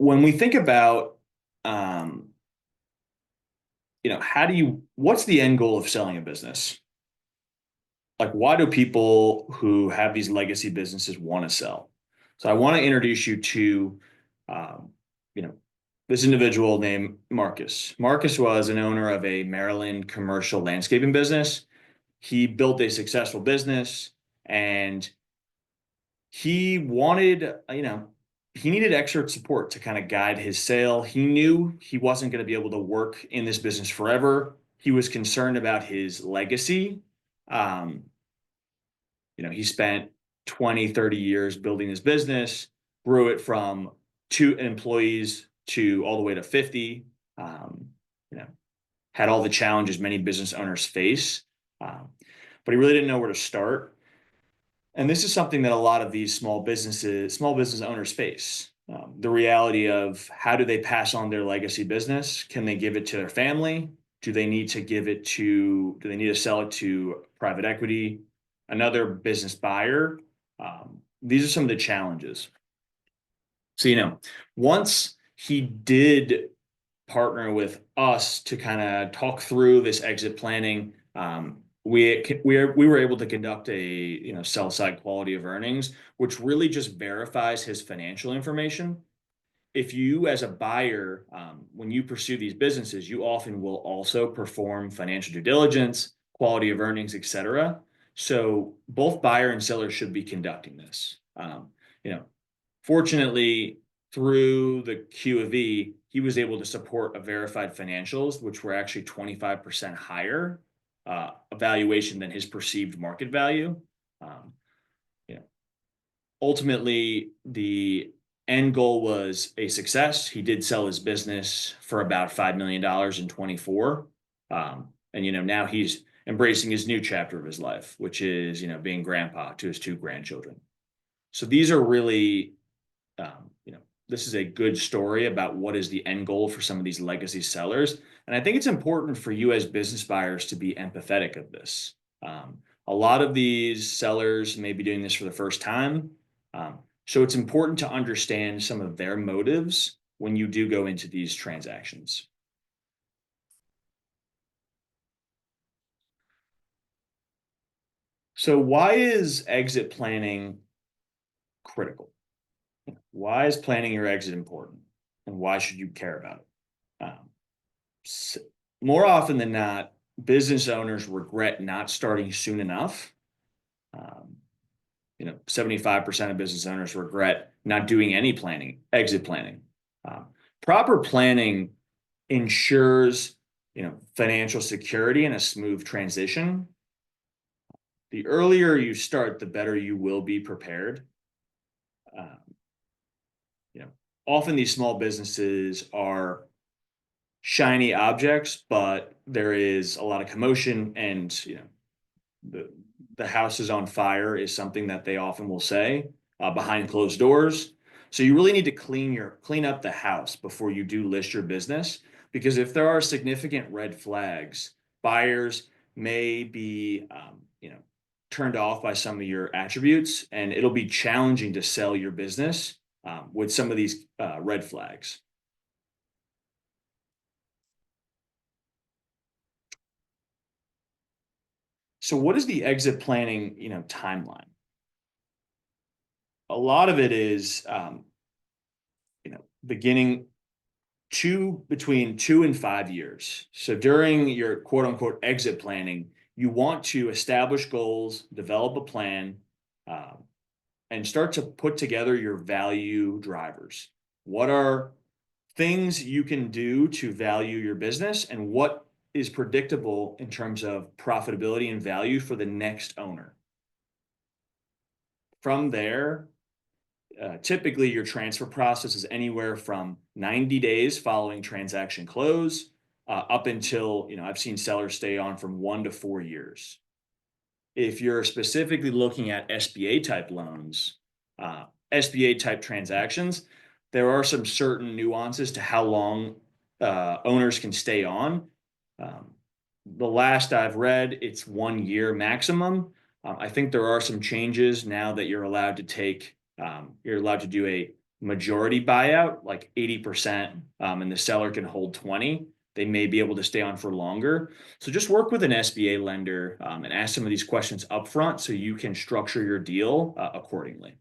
when we think about, um, what's the end goal of selling a business? Like, why do people who have these legacy businesses want to sell? So I want to introduce you to, um, you know, this individual named Marcus. Marcus was an owner of a Maryland commercial landscaping business. He built a successful business and he wanted, he needed expert support to kind of guide his sale. He knew he wasn't going to be able to work in this business forever. He was concerned about his legacy. Um, he spent 20, 30 years building his business, grew it from 2 employees to all the way to 50. Um, you know, had all the challenges many business owners face, um, but he really didn't know where to start. And this is something that a lot of these small business owners face. The reality of how do they pass on their legacy business? Can they give it to their family? Do they need to sell it to private equity, another business buyer? These are some of the challenges. So, once he did partner with us to kind of talk through this exit planning, we were able to conduct a sell side quality of earnings, which really just verifies his financial information. If you, as a buyer, when you pursue these businesses, you often will also perform financial due diligence, quality of earnings, etc. So both buyer and seller should be conducting this. You know, Fortunately, through the Q of E, he was able to support a verified financials, which were actually 25% higher valuation than his perceived market value. Um, you know, Ultimately, the end goal was a success. He did sell his business for about $5 million in 24. And now he's embracing his new chapter of his life, which is being grandpa to his 2 grandchildren. So these are really, this is a good story about what is the end goal for some of these legacy sellers. And I think it's important for you as business buyers to be empathetic of this. A lot of these sellers may be doing this for the first time. So it's important to understand some of their motives when you do go into these transactions. So why is exit planning critical? Why is planning your exit important? And why should you care about it? More often than not, business owners regret not starting soon enough. 75% of business owners regret not doing any exit planning. Um, Proper planning ensures, financial security and a smooth transition. The earlier you start, the better you will be prepared. Um, Often these small businesses are shiny objects, but there is a lot of commotion, and the the house is on fire is something that they often will say behind closed doors. So you really need to clean up the house before you do list your business, because if there are significant red flags, buyers may be turned off by some of your attributes, and it'll be challenging to sell your business with some of these red flags. So what is the exit planning, timeline? A lot of it is, beginning between 2 and 5 years. So during your quote unquote exit planning, you want to establish goals, develop a plan, um, and start to put together your value drivers. What are things you can do to value your business, and what is predictable in terms of profitability and value for the next owner? From there, typically your transfer process is anywhere from 90 days following transaction close up until, I've seen sellers stay on from 1 to 4 years. If you're specifically looking at SBA type loans, SBA type transactions, there are some certain nuances to how long owners can stay on. The last I've read, it's 1 year maximum. I think there are some changes now that you're allowed to do a majority buyout, like 80%, and the seller can hold 20, they may be able to stay on for longer. So just work with an SBA lender and ask some of these questions upfront so you can structure your deal accordingly.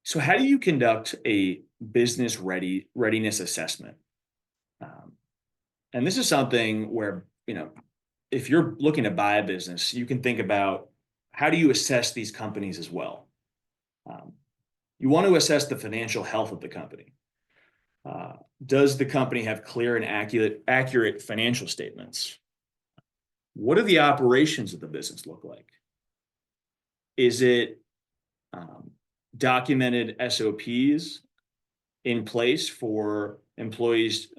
So how do you conduct a business readiness assessment? Um, and this is something where, if you're looking to buy a business, you can think about how do you assess these companies as well. Um, you want to assess the financial health of the company. Uh, does the company have clear and accurate financial statements? What do the operations of the business look like? Is it um, documented SOPs in place for employees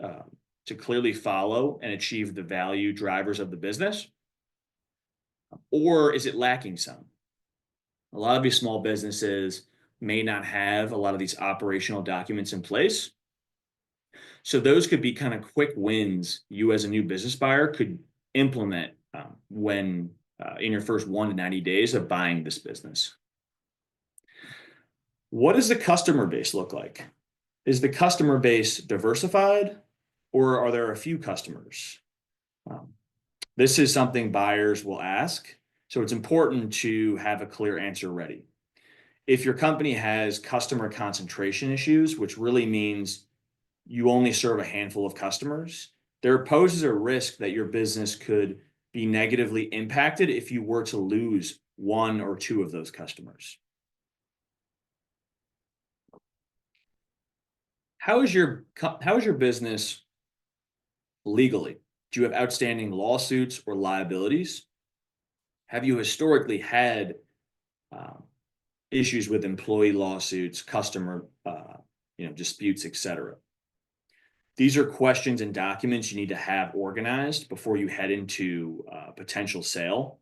to clearly follow and achieve the value drivers of the business? Or is it lacking some? A lot of these small businesses may not have a lot of these operational documents in place. So those could be kind of quick wins you as a new business buyer could implement when in your first 1 to 90 days of buying this business. What does the customer base look like? Is the customer base diversified, or are there a few customers? Um, this is something buyers will ask, so it's important to have a clear answer ready. If your company has customer concentration issues, which really means you only serve a handful of customers, there poses a risk that your business could be negatively impacted if you were to lose 1 or 2 of those customers. How is your business legally? Do you have outstanding lawsuits or liabilities? Have you historically had um, issues with employee lawsuits, customer disputes, etc.? These are questions and documents you need to have organized before you head into potential sale.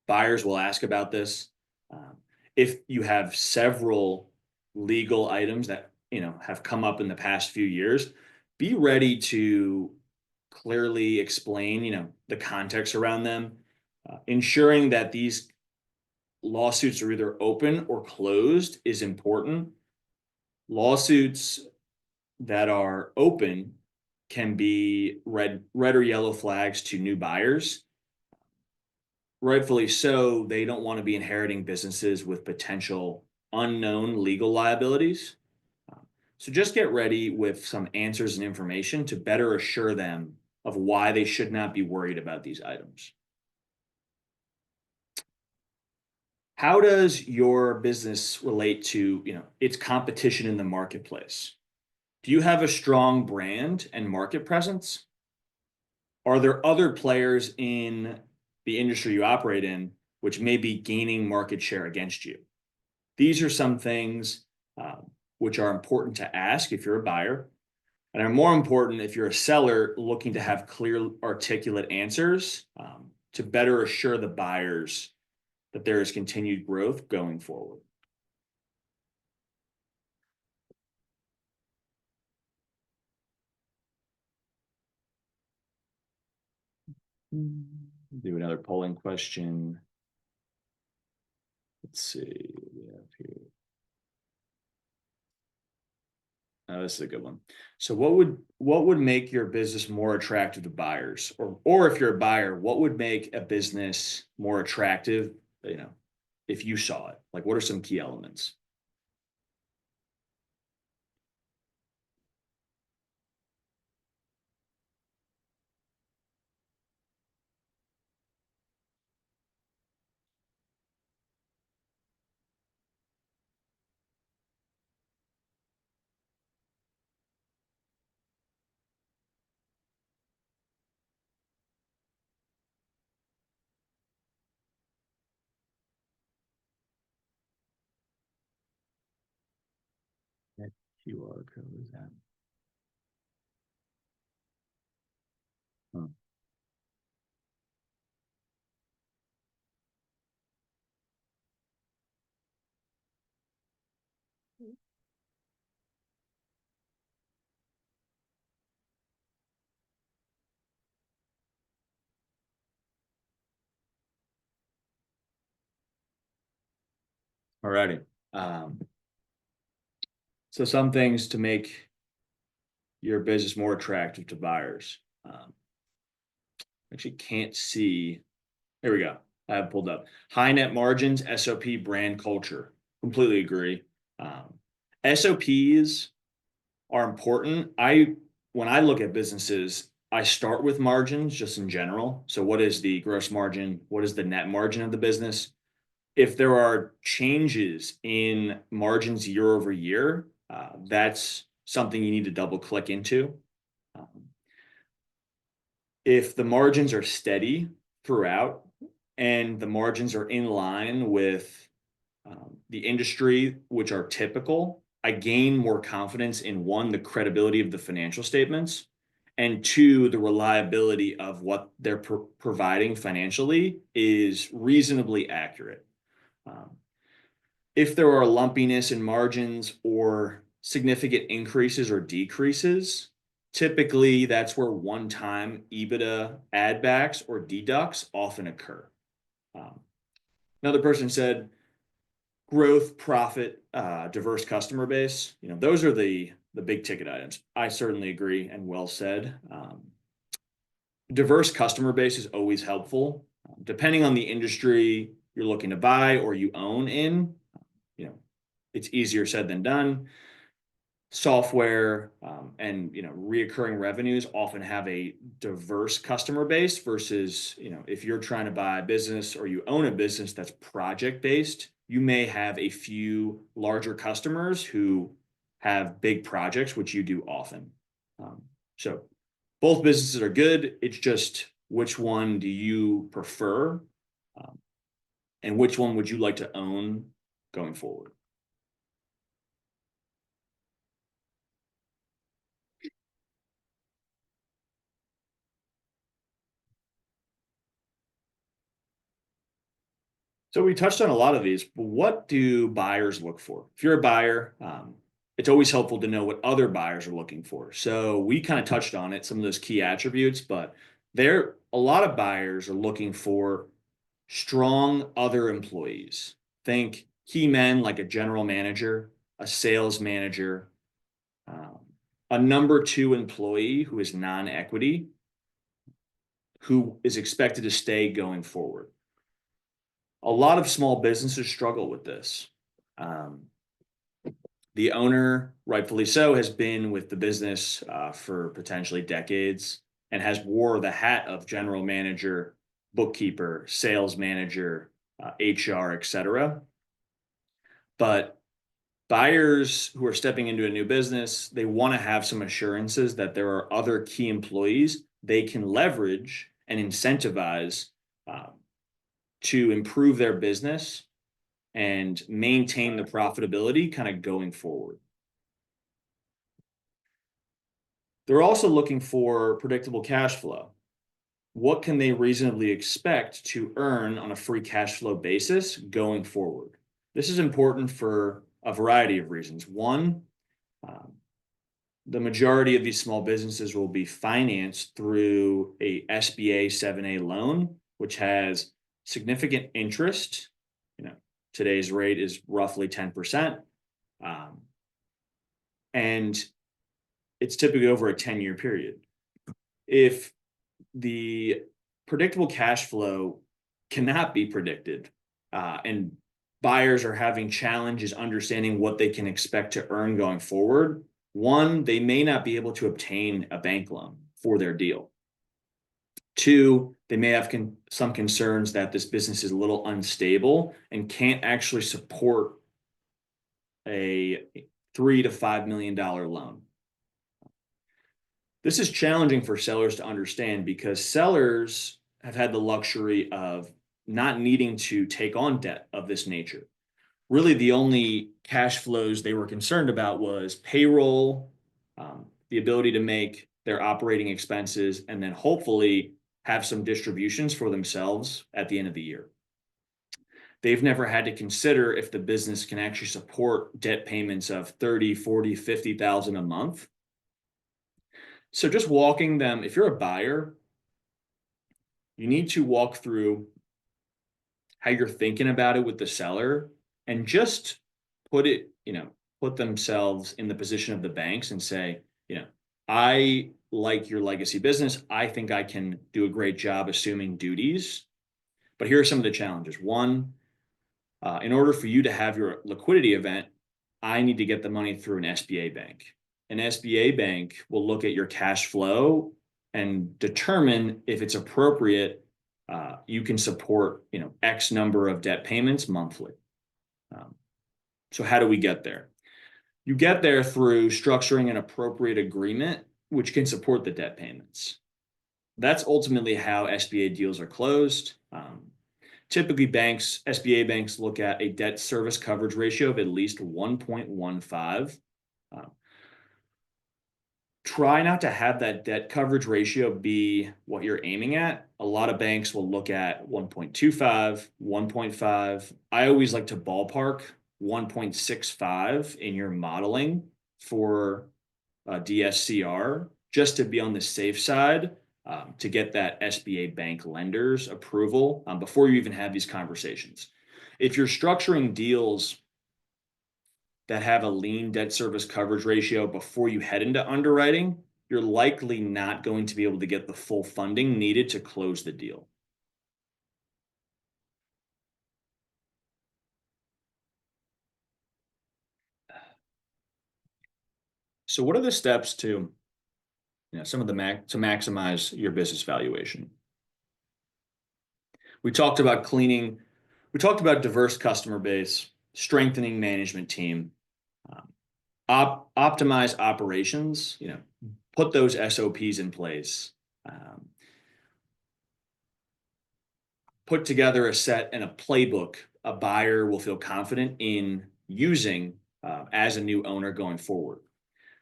Buyers will ask about this. Um, if you have several legal items that have come up in the past few years, be ready to clearly explain the context around them, ensuring that these lawsuits are either open or closed is important. Lawsuits that are open can be red or yellow flags to new buyers. Rightfully so, they don't want to be inheriting businesses with potential unknown legal liabilities. So just get ready with some answers and information to better assure them of why they should not be worried about these items. How does your business relate to, its competition in the marketplace? Do you have a strong brand and market presence? Are there other players in the industry you operate in which may be gaining market share against you? These are some things which are important to ask if you're a buyer, and are more important if you're a seller looking to have clear, articulate answers to better assure the buyers that there is continued growth going forward. Do another polling question. Let's see what we have here. Oh, this is a good one. So what would make your business more attractive to buyers? Or if you're a buyer, what would make a business more attractive, if you saw it? Like, what are some key elements? That QR code is that. Huh. Alrighty. So some things to make your business more attractive to buyers. Actually can't see. Here we go. I have pulled up high net margins, SOP, brand culture. Completely agree. SOPs are important. When I look at businesses, I start with margins just in general. So what is the gross margin? What is the net margin of the business? If there are changes in margins year over year, that's something you need to double click into. If the margins are steady throughout and the margins are in line with the industry, which are typical, I gain more confidence in one, the credibility of the financial statements, and two, the reliability of what they're providing financially is reasonably accurate. If there are lumpiness in margins or significant increases or decreases, typically that's where one-time EBITDA add backs or deducts often occur. Another person said, growth, profit, diverse customer base. Those are the big ticket items. I certainly agree, and well said. Diverse customer base is always helpful. Depending on the industry you're looking to buy or you own in, it's easier said than done. Software and reoccurring revenues often have a diverse customer base versus if you're trying to buy a business or you own a business that's project based, you may have a few larger customers who have big projects, which you do often. So both businesses are good. It's just which one do you prefer, and which one would you like to own going forward? So we touched on a lot of these, but what do buyers look for? If you're a buyer, it's always helpful to know what other buyers are looking for. So we kind of touched on it, some of those key attributes, but a lot of buyers are looking for strong other employees. Think key men like a general manager, a sales manager, a number two employee who is non-equity, who is expected to stay going forward. A lot of small businesses struggle with this. The owner, rightfully so, has been with the business for potentially decades and has wore the hat of general manager, bookkeeper, sales manager, HR, etc. But buyers who are stepping into a new business, they want to have some assurances that there are other key employees they can leverage and incentivize to improve their business and maintain the profitability kind of going forward. They're also looking for predictable cash flow. What can they reasonably expect to earn on a free cash flow basis going forward? This is important for a variety of reasons. One, the majority of these small businesses will be financed through a SBA 7A loan, which has significant interest. Today's rate is roughly 10%. And it's typically over a 10-year period. If the predictable cash flow cannot be predicted, and buyers are having challenges understanding what they can expect to earn going forward, one, they may not be able to obtain a bank loan for their deal. Two, they may have some concerns that this business is a little unstable and can't actually support a $3 to $5 million loan. This is challenging for sellers to understand because sellers have had the luxury of not needing to take on debt of this nature. Really, the only cash flows they were concerned about was payroll, the ability to make their operating expenses, and then hopefully have some distributions for themselves at the end of the year. They've never had to consider if the business can actually support debt payments of 30, 40, 50,000 a month. So just walking them, if you're a buyer, you need to walk through how you're thinking about it with the seller and just put it, put themselves in the position of the banks and say, I like your legacy business. I think I can do a great job assuming duties, but here are some of the challenges. One, in order for you to have your liquidity event, I need to get the money through an SBA bank. An SBA bank will look at your cash flow and determine if it's appropriate. You can support, X number of debt payments monthly. So how do we get there? You get there through structuring an appropriate agreement, which can support the debt payments. That's ultimately how SBA deals are closed. Typically, SBA banks look at a debt service coverage ratio of at least 1.15. Try not to have that debt coverage ratio be what you're aiming at. A lot of banks will look at 1.25, 1.5. I always like to ballpark 1.65 in your modeling for DSCR, just to be on the safe side, to get that SBA bank lender's approval before you even have these conversations. If you're structuring deals that have a lean debt service coverage ratio before you head into underwriting, you're likely not going to be able to get the full funding needed to close the deal. So what are the steps to, some of the to maximize your business valuation? We talked about diverse customer base, strengthening management team, optimize operations, put those SOPs in place, put together a set and a playbook a buyer will feel confident in using as a new owner going forward.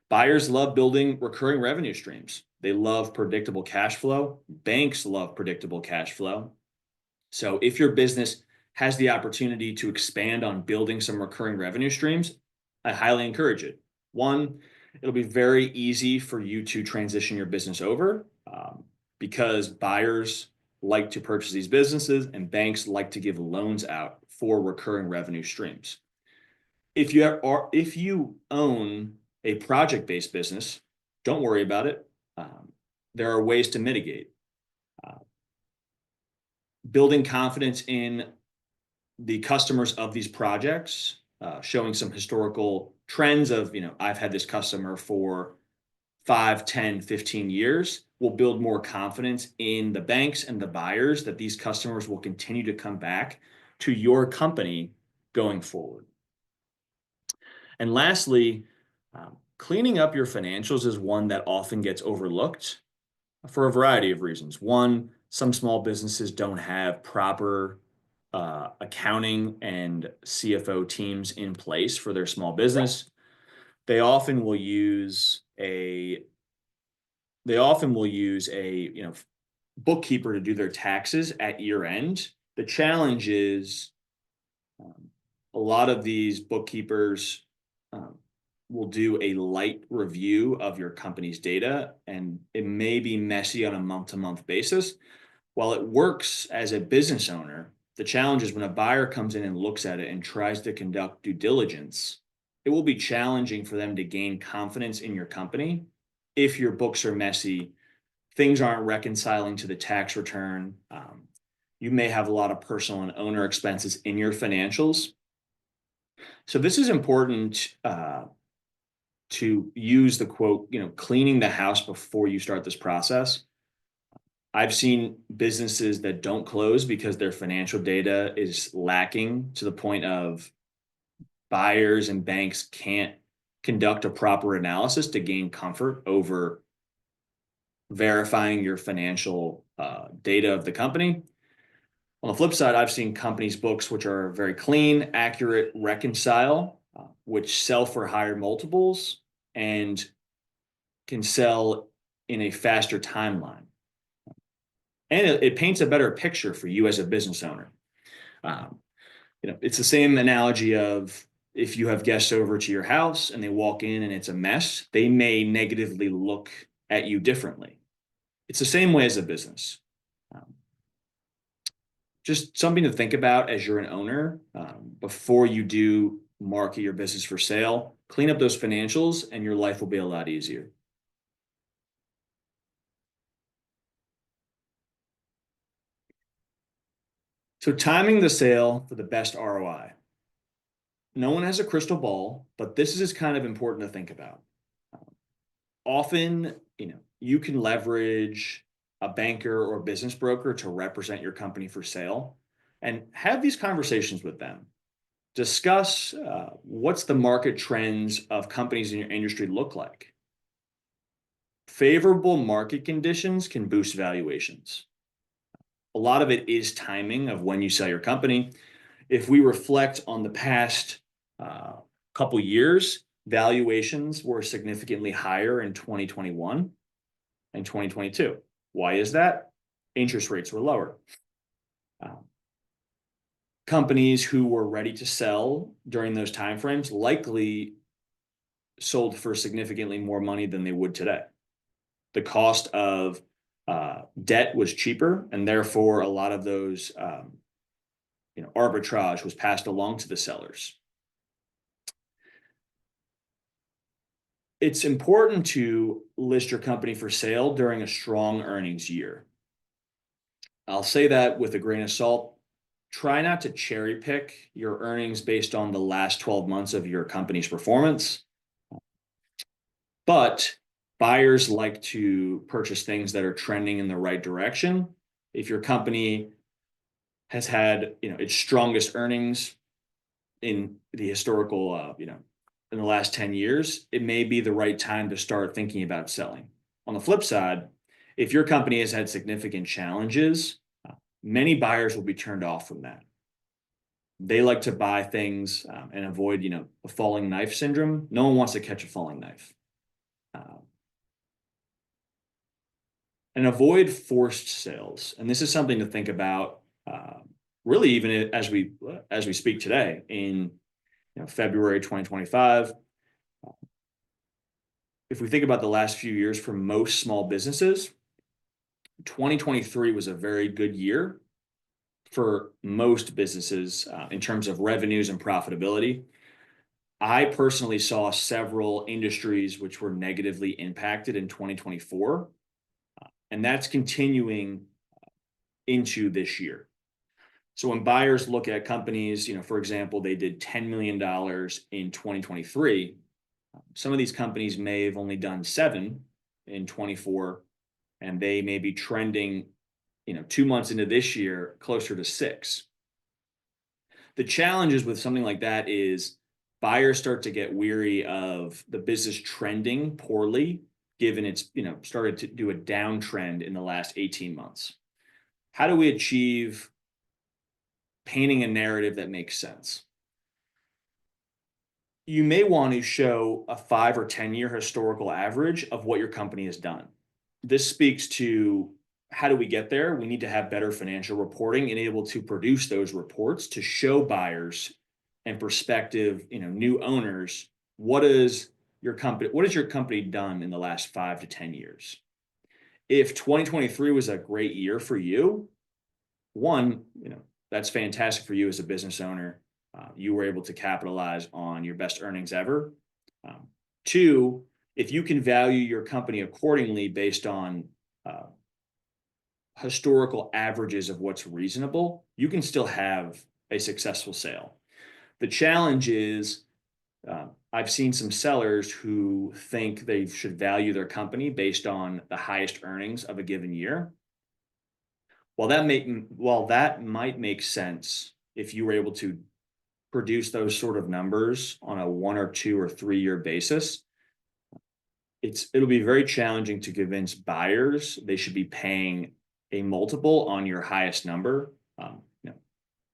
Buyers love building recurring revenue streams. They love predictable cash flow. Banks love predictable cash flow. So if your business has the opportunity to expand on building some recurring revenue streams, I highly encourage it. One, it'll be very easy for you to transition your business over because buyers like to purchase these businesses and banks like to give loans out for recurring revenue streams. If you own a project-based business, don't worry about it. There are ways to mitigate. Building confidence in the customers of these projects, showing some historical trends of, I've had this customer for 5, 10, 15 years, will build more confidence in the banks and the buyers that these customers will continue to come back to your company going forward. And lastly, cleaning up your financials is one that often gets overlooked for a variety of reasons. One, some small businesses don't have proper accounting and CFO teams in place for their small business. They often will use a bookkeeper to do their taxes at year end. The challenge is a lot of these bookkeepers will do a light review of your company's data, and it may be messy on a month-to-month basis. While it works as a business owner, the challenge is when a buyer comes in and looks at it and tries to conduct due diligence, it will be challenging for them to gain confidence in your company if your books are messy, things aren't reconciling to the tax return. You may have a lot of personal and owner expenses in your financials. So this is important to use the quote, cleaning the house before you start this process. I've seen businesses that don't close because their financial data is lacking to the point of buyers and banks can't conduct a proper analysis to gain comfort over verifying your financial data of the company. On the flip side, I've seen companies' books which are very clean, accurate, reconcile, which sell for higher multiples and can sell in a faster timeline. And it paints a better picture for you as a business owner. It's the same analogy of if you have guests over to your house and they walk in and it's a mess, they may negatively look at you differently. It's the same way as a business. just something to think about as you're an owner before you do market your business for sale. Clean up those financials and your life will be a lot easier. So timing the sale for the best ROI. No one has a crystal ball, but this is kind of important to think about. Often, you can leverage a banker or business broker to represent your company for sale and have these conversations with them. Discuss what's the market trends of companies in your industry look like. Favorable market conditions can boost valuations. A lot of it is timing of when you sell your company. If we reflect on the past couple years, valuations were significantly higher in 2021 and 2022. Why is that? Interest rates were lower. Companies who were ready to sell during those timeframes likely sold for significantly more money than they would today. The cost of debt was cheaper, and therefore a lot of those arbitrage was passed along to the sellers. It's important to list your company for sale during a strong earnings year. I'll say that with a grain of salt. Try not to cherry pick your earnings based on the last 12 months of your company's performance. But buyers like to purchase things that are trending in the right direction. If your company has had, its strongest earnings in the historical, in the last 10 years, it may be the right time to start thinking about selling. On the flip side, if your company has had significant challenges, many buyers will be turned off from that. They like to buy things and avoid, a falling knife syndrome. No one wants to catch a falling knife. And avoid forced sales. And this is something to think about, really, even as we speak today in February 2025. If we think about the last few years for most small businesses, 2023 was a very good year for most businesses in terms of revenues and profitability. I personally saw several industries which were negatively impacted in 2024, and that's continuing into this year. So when buyers look at companies, for example, they did $10 million in 2023, some of these companies may have only done 7 in 24, and they may be trending, 2 months into this year, closer to 6. The challenges with something like that is buyers start to get weary of the business trending poorly, given it's, started to do a downtrend in the last 18 months. How do we achieve painting a narrative that makes sense? You may want to show a 5 or 10-year historical average of what your company has done. This speaks to how do we get there? We need to have better financial reporting and able to produce those reports to show buyers and prospective, new owners, what has your company done in the last 5 to 10 years? If 2023 was a great year for you, one, that's fantastic for you as a business owner. You were able to capitalize on your best earnings ever. 2, if you can value your company accordingly based on historical averages of what's reasonable, you can still have a successful sale. The challenge is I've seen some sellers who think they should value their company based on the highest earnings of a given year. While that might make sense if you were able to produce those sort of numbers on a 1 or 2 or 3 year basis, it'll be very challenging to convince buyers they should be paying a multiple on your highest number.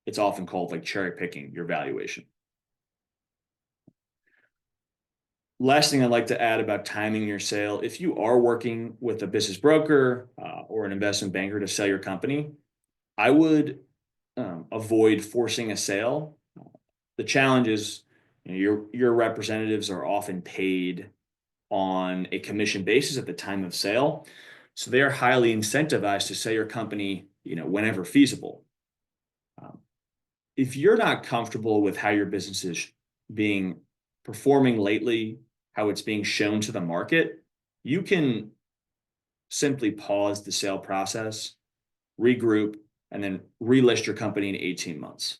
It's often called like cherry picking your valuation. Last thing I'd like to add about timing your sale, if you are working with a business broker or an investment banker to sell your company, I would avoid forcing a sale. The challenge is your representatives are often paid on a commission basis at the time of sale. So they are highly incentivized to sell your company, whenever feasible. if you're not comfortable with how your business is being performing lately, how it's being shown to the market, you can simply pause the sale process, regroup, and then relist your company in 18 months.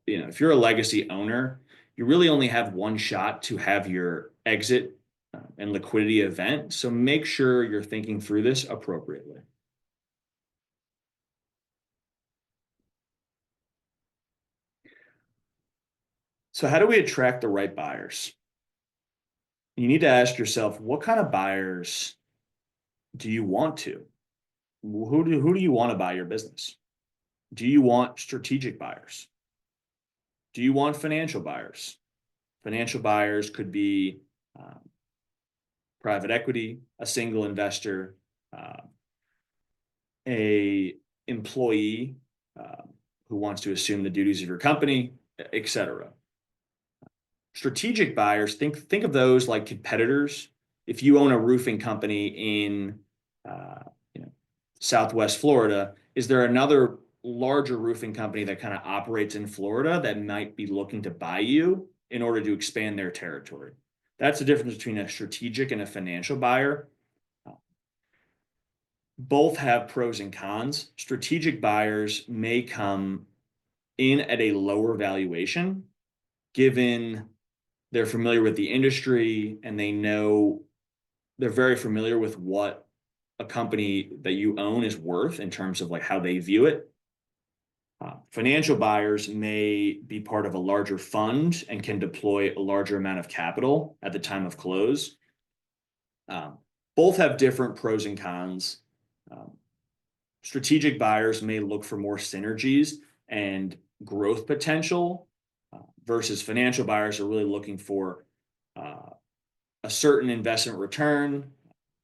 If you're a legacy owner, you really only have one shot to have your exit and liquidity event. So make sure you're thinking through this appropriately. So how do we attract the right buyers? You need to ask yourself, what kind of buyers do you want to? Who do you want to buy your business? Do you want strategic buyers? Do you want financial buyers? Financial buyers could be private equity, a single investor, a employee who wants to assume the duties of your company, etc. Strategic buyers, think of those like competitors. If you own a roofing company in Southwest Florida, is there another larger roofing company that kind of operates in Florida that might be looking to buy you in order to expand their territory? That's the difference between a strategic and a financial buyer. Both have pros and cons. Strategic buyers may come in at a lower valuation, given they're familiar with the industry and they're very familiar with what a company that you own is worth in terms of like how they view it. Financial buyers may be part of a larger fund and can deploy a larger amount of capital at the time of close. Both have different pros and cons. Strategic buyers may look for more synergies and growth potential, versus financial buyers are really looking for a certain investment return,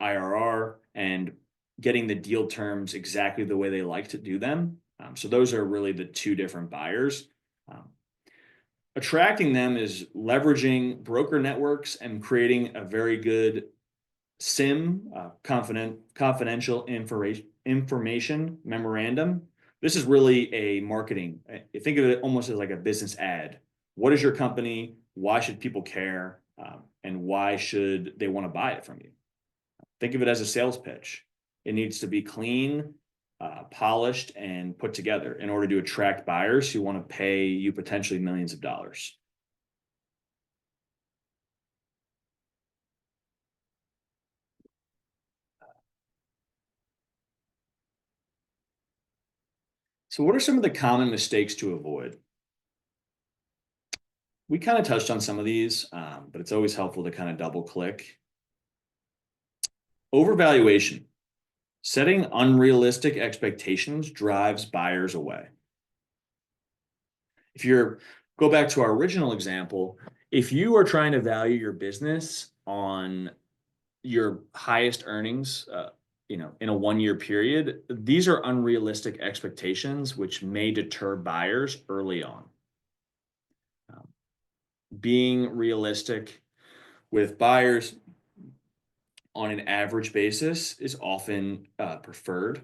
IRR, and getting the deal terms exactly the way they like to do them. So those are really the two different buyers. Attracting them is leveraging broker networks and creating a very good SIM, confidential information memorandum. This is really a marketing. Think of it almost as like a business ad. What is your company? Why should people care? And why should they want to buy it from you? Think of it as a sales pitch. It needs to be clean, polished, and put together in order to attract buyers who want to pay you potentially millions of dollars. So what are some of the common mistakes to avoid? We kind of touched on some of these, but it's always helpful to kind of double click. Overvaluation. Setting unrealistic expectations drives buyers away. Go back to our original example, if you are trying to value your business on your highest earnings, in a 1-year period, these are unrealistic expectations, which may deter buyers early on. Being realistic with buyers on an average basis is often preferred.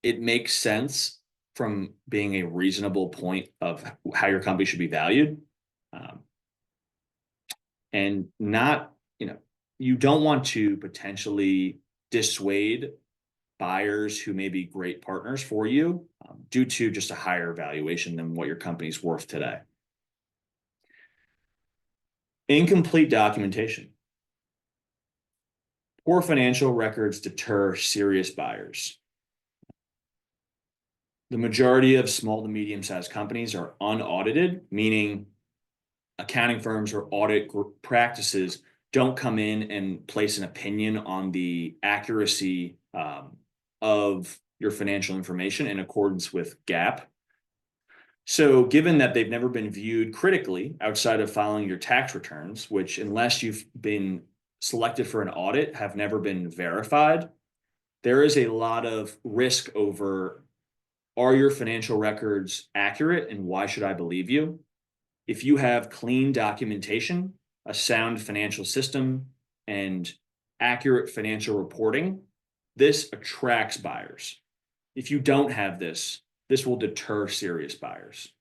It makes sense from being a reasonable point of how your company should be valued. And not, you don't want to potentially dissuade buyers who may be great partners for you due to just a higher valuation than what your company's worth today. Incomplete documentation. Poor financial records deter serious buyers. The majority of small to medium-sized companies are unaudited, meaning accounting firms or audit practices don't come in and place an opinion on the accuracy of your financial information in accordance with GAAP. So given that they've never been viewed critically outside of filing your tax returns, which unless you've been selected for an audit, have never been verified, there is a lot of risk over, are your financial records accurate and why should I believe you? If you have clean documentation, a sound financial system, and accurate financial reporting, this attracts buyers. If you don't have this, This will deter serious buyers.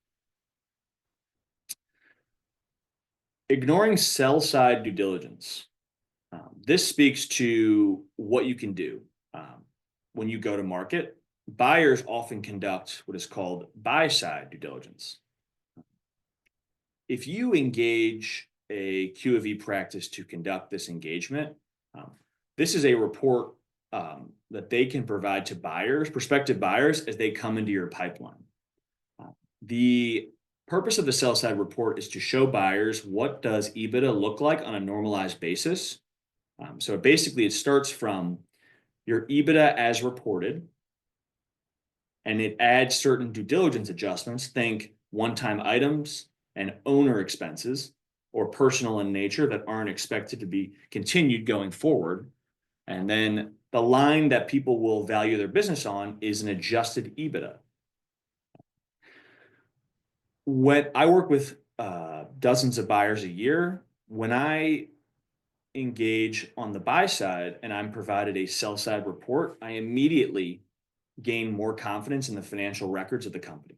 Ignoring sell-side due diligence. This speaks to what you can do when you go to market. Buyers often conduct what is called buy-side due diligence. If you engage a Q of E practice to conduct this engagement, this is a report that they can provide to buyers, prospective buyers, as they come into your pipeline. The purpose of the sell-side report is to show buyers what does EBITDA look like on a normalized basis. So basically, it starts from your EBITDA as reported, and it adds certain due diligence adjustments. Think one-time items and owner expenses, or personal in nature, that aren't expected to be continued going forward. And then the line that people will value their business on is an adjusted EBITDA. When I work with dozens of buyers a year, when I engage on the buy side and I'm provided a sell side report, I immediately gain more confidence in the financial records of the company.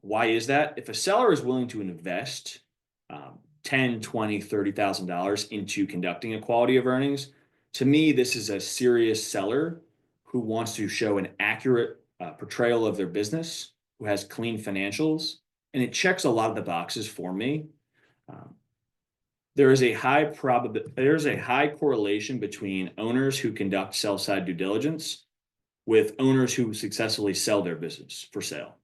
Why is that? If a seller is willing to invest $10, $20, $30,000 into conducting a quality of earnings, to me, this is a serious seller who wants to show an accurate portrayal of their business, who has clean financials, and it checks a lot of the boxes for me. There is a high correlation between owners who conduct sell-side due diligence with owners who successfully sell their business for sale.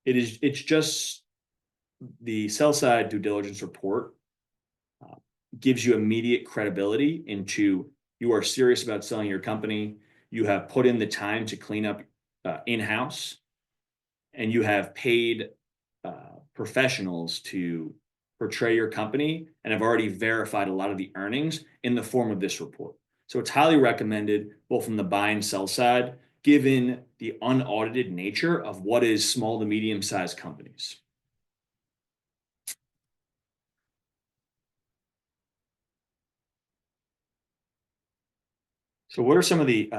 It's just the sell-side due diligence report gives you immediate credibility into you are serious about selling your company. You have put in the time to clean up in-house, and you have paid professionals to portray your company and have already verified a lot of the earnings in the form of this report. So it's highly recommended both from the buy and sell side, given the unaudited nature of what is small to medium-sized companies. So what are some of the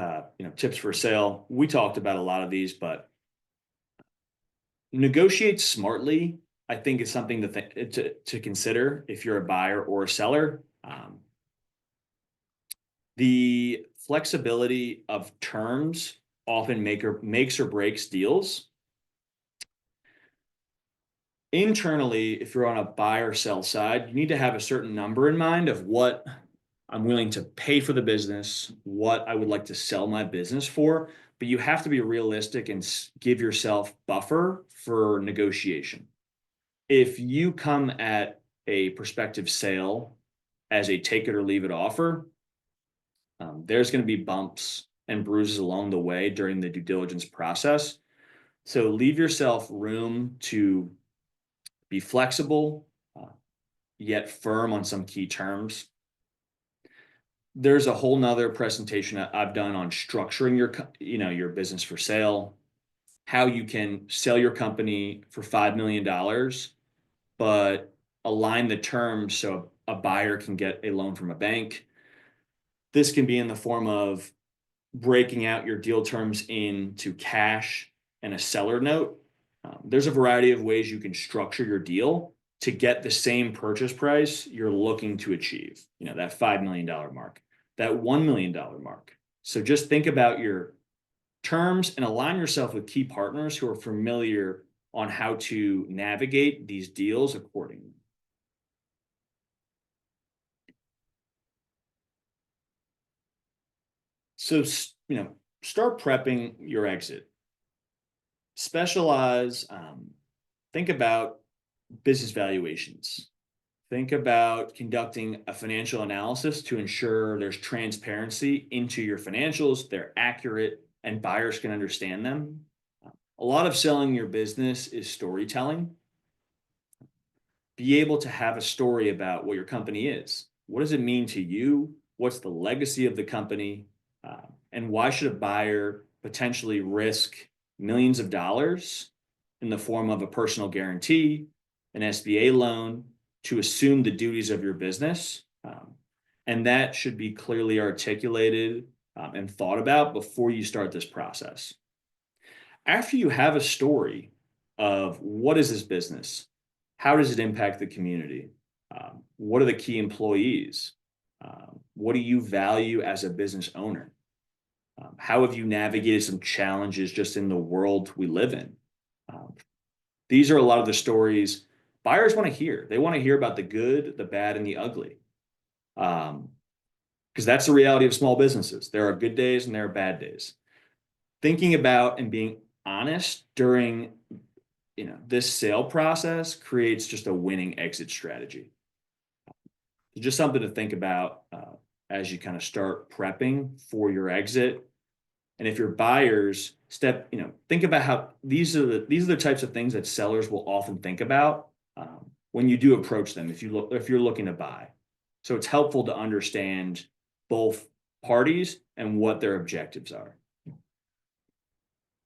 tips for sale? We talked about a lot of these, but negotiate smartly, I think, is something to consider if you're a buyer or a seller. The flexibility of terms often makes or breaks deals. Internally, if you're on a buy or sell side, you need to have a certain number in mind of what I'm willing to pay for the business, what I would like to sell my business for, but you have to be realistic and give yourself buffer for negotiation. If you come at a prospective sale as a take it or leave it offer, there's going to be bumps and bruises along the way during the due diligence process. So leave yourself room to be flexible, yet firm on some key terms. There's a whole nother presentation I've done on structuring your business for sale, how you can sell your company for $5 million, but align the terms so a buyer can get a loan from a bank. This can be in the form of breaking out your deal terms into cash and a seller note. There's a variety of ways you can structure your deal to get the same purchase price you're looking to achieve, that $5 million mark, that $1 million mark. So just think about your terms and align yourself with key partners who are familiar on how to navigate these deals accordingly. So, start prepping your exit. Specialize, think about business valuations. Think about conducting a financial analysis to ensure there's transparency into your financials, they're accurate, and buyers can understand them. A lot of selling your business is storytelling. Be able to have a story about what your company is. What does it mean to you? What's the legacy of the company? And why should a buyer potentially risk millions of dollars in the form of a personal guarantee, an SBA loan, to assume the duties of your business? And that should be clearly articulated and thought about before you start this process. After you have a story of what is this business, how does it impact the community, what are the key employees, what do you value as a business owner, how have you navigated some challenges just in the world we live in. These are a lot of the stories buyers want to hear. They want to hear about the good, the bad, and the ugly. Because that's the reality of small businesses. There are good days and there are bad days. Thinking about and being honest during this sale process creates just a winning exit strategy. Just something to think about as you kind of start prepping for your exit. And if your buyers think about how these are the types of things that sellers will often think about when you do approach them if you're looking to buy. So it's helpful to understand both parties and what their objectives are.